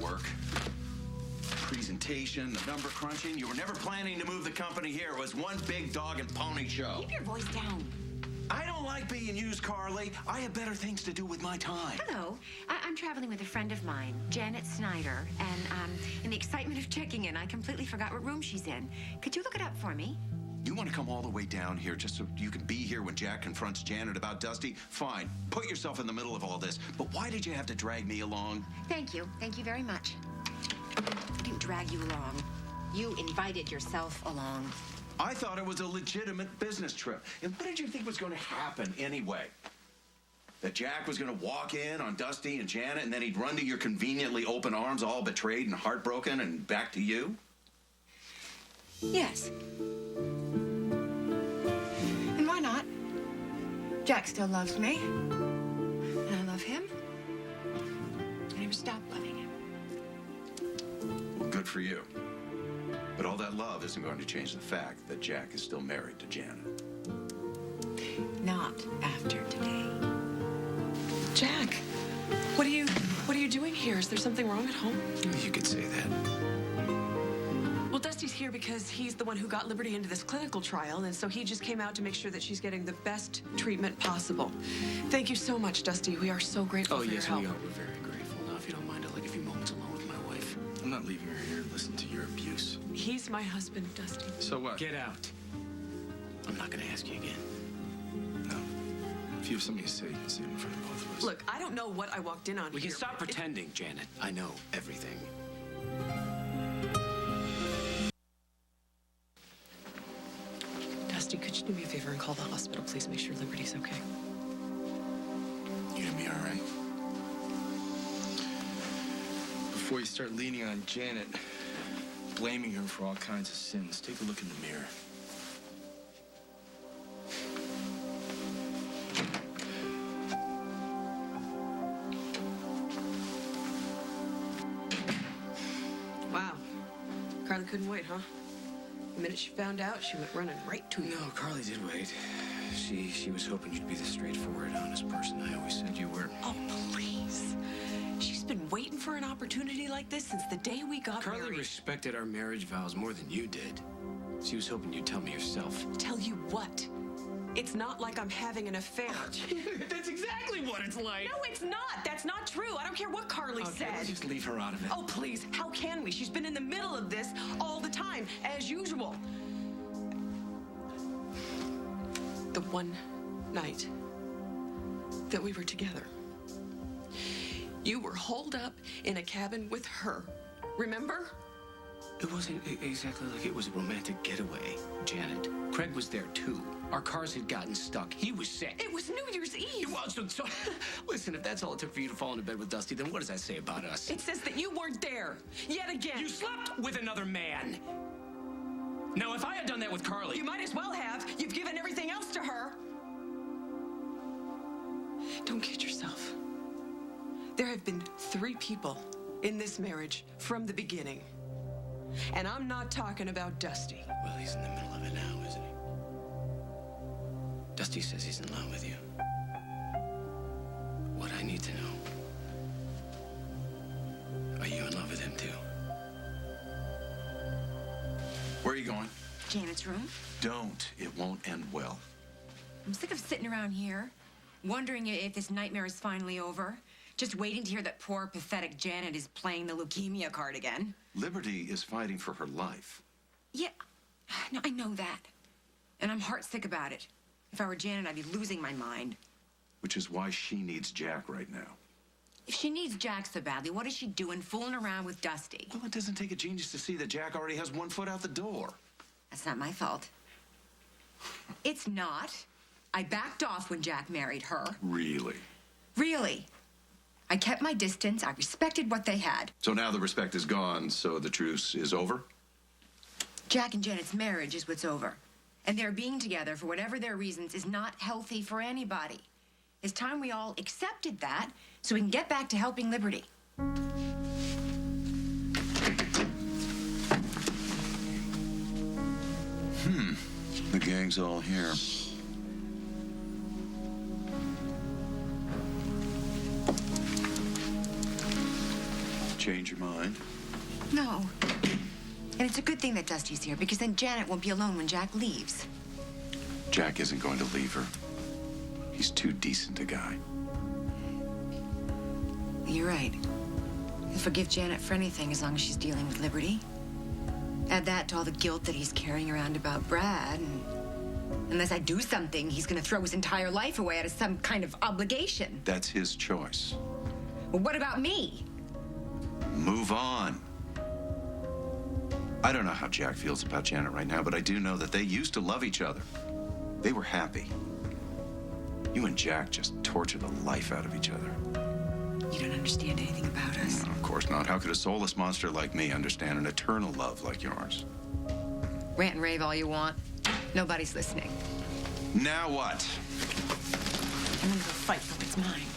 work. Presentation, the number crunching. You were never planning to move the company here. It was one big dog and pony show. Keep your voice down. I don't like being used, Carly. I have better things to do with my time. Hello. I'm traveling with a friend of mine, Janet Snyder, and in the excitement of checking in, I completely forgot what room she's in. Could you look it up for me? You want to come all the way down here just so you can be here when Jack confronts Janet about Dusty? Fine. Put yourself in the middle of all this. But why did you have to drag me along? Thank you. Thank you very much. I didn't drag you along. You invited yourself along. I thought it was a legitimate business trip. And what did you think was going to happen anyway? That Jack was going to walk in on Dusty and Janet, and then he'd run to your conveniently open arms, all betrayed and heartbroken, and back to you? Yes. And why not? Jack still loves me. And I love him. I never stopped loving him. Well, good for you. But all that love isn't going to change the fact that Jack is still married to Janet. Not after today. Jack, what are you doing here? Is there something wrong at home? You could say that. Well, Dusty's here because he's the one who got Liberty into this clinical trial, and so he just came out to make sure that she's getting the best treatment possible. Thank you so much, Dusty. We are so grateful for your help. Oh, yes, we are. We're very grateful. Now, if you don't mind, I'd like a few moments alone with my wife. I'm not leaving her here to listen to your abuse. He's my husband, Dusty. So what? Get out. I'm not going to ask you again. No. If you have something to say, you can say it in front of both of us. Look, I don't know what I walked in on We here, can stop but pretending, Janet. I know everything. Dusty, could you do me a favor and call the hospital, please? Make sure Liberty's okay. You gonna be all right? Before you start leaning on Janet, blaming her for all kinds of sins, take a look in the mirror. Wow. Carly couldn't wait, huh? The minute she found out, she went running right to you. No, Carly did wait. She was hoping you'd be the straightforward, honest person I always said you were. Oh, please. She's been waiting for an opportunity like this since the day we got Carly married. respected our marriage vows more than you did. She was hoping you'd tell me yourself. Tell you what? It's not like I'm having an affair. That's exactly what it's like. No, it's not. That's not true. I don't care what Carly Okay, said. let's just leave her out of it. Oh, please. How can we? She's been in the middle of this all the time, as usual. The one night that we were together, you were holed up in a cabin with her. Remember? It wasn't exactly like it was a romantic getaway, Janet. Craig was there, too. Our cars had gotten stuck. He was sick. It was New Year's Eve. Well, so listen, if that's all it took for you to fall into bed with Dusty, then what does that say about us? It says that you weren't there. Yet again. You slept with another man. Now, if I had done that with Carly... You might as well have. You've given everything else to her. Don't kid yourself. There have been 3 people in this marriage from the beginning. And I'm not talking about Dusty. Well, he's in the middle of it now, isn't he? Dusty says he's in love with you. What I need to know, are you in love with him, too? Where are you going? Janet's room. Don't. It won't end well. I'm sick of sitting around here, wondering if this nightmare is finally over. Just waiting to hear that poor, pathetic Janet is playing the leukemia card again. Liberty is fighting for her life. Yeah, no, I know that. And I'm heartsick about it. If I were Janet, I'd be losing my mind. Which is why she needs Jack right now. If she needs Jack so badly, what is she doing fooling around with Dusty? Well, it doesn't take a genius to see that Jack already has one foot out the door. That's not my fault. It's not. I backed off when Jack married her. Really? Really. I kept my distance. I respected what they had. So now the respect is gone, so the truce is over? Jack and Janet's marriage is what's over. And their being together for whatever their reasons is not healthy for anybody. It's time we all accepted that so we can get back to helping Liberty. The gang's all here. change your mind? No. And it's a good thing that Dusty's here, because then Janet won't be alone when Jack leaves. Jack isn't going to leave her. He's too decent a guy. You're right. He'll forgive Janet for anything as long as she's dealing with Liberty. Add that to all the guilt that he's carrying around about Brad, and unless I do something, he's gonna throw his entire life away out of some kind of obligation. That's his choice. Well, what about me? Move on. I don't know how Jack feels about Janet right now, but I do know that they used to love each other. They were happy. You and Jack just torture the life out of each other. You don't understand anything about us. No, of course not. How could a soulless monster like me understand an eternal love like yours? Rant and rave all you want. Nobody's listening. Now what? I'm gonna go fight for what's mine.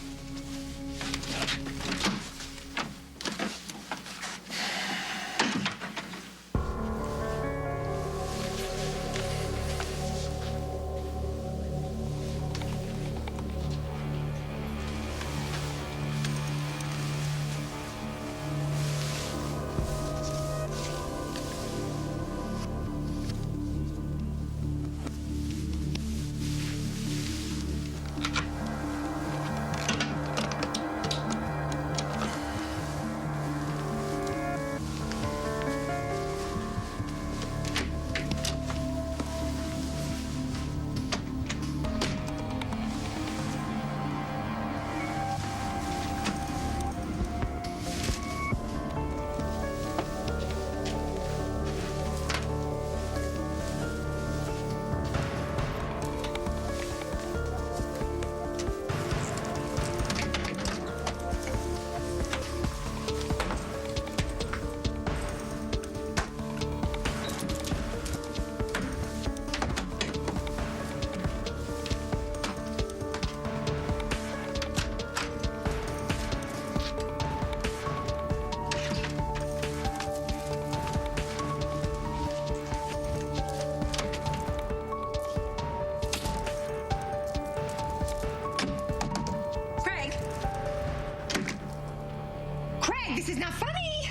This is not funny!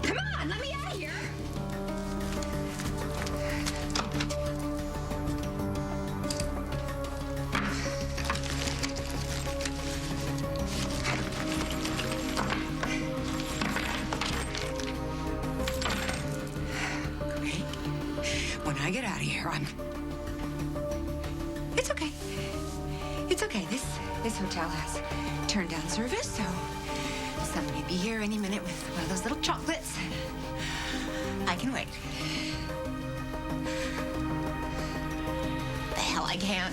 Come on, let me out of here! Craig, when I get out of here, It's okay. It's okay. This hotel has turned down service, so somebody will be here any minute with one of those little chocolates. I can wait. The hell I can.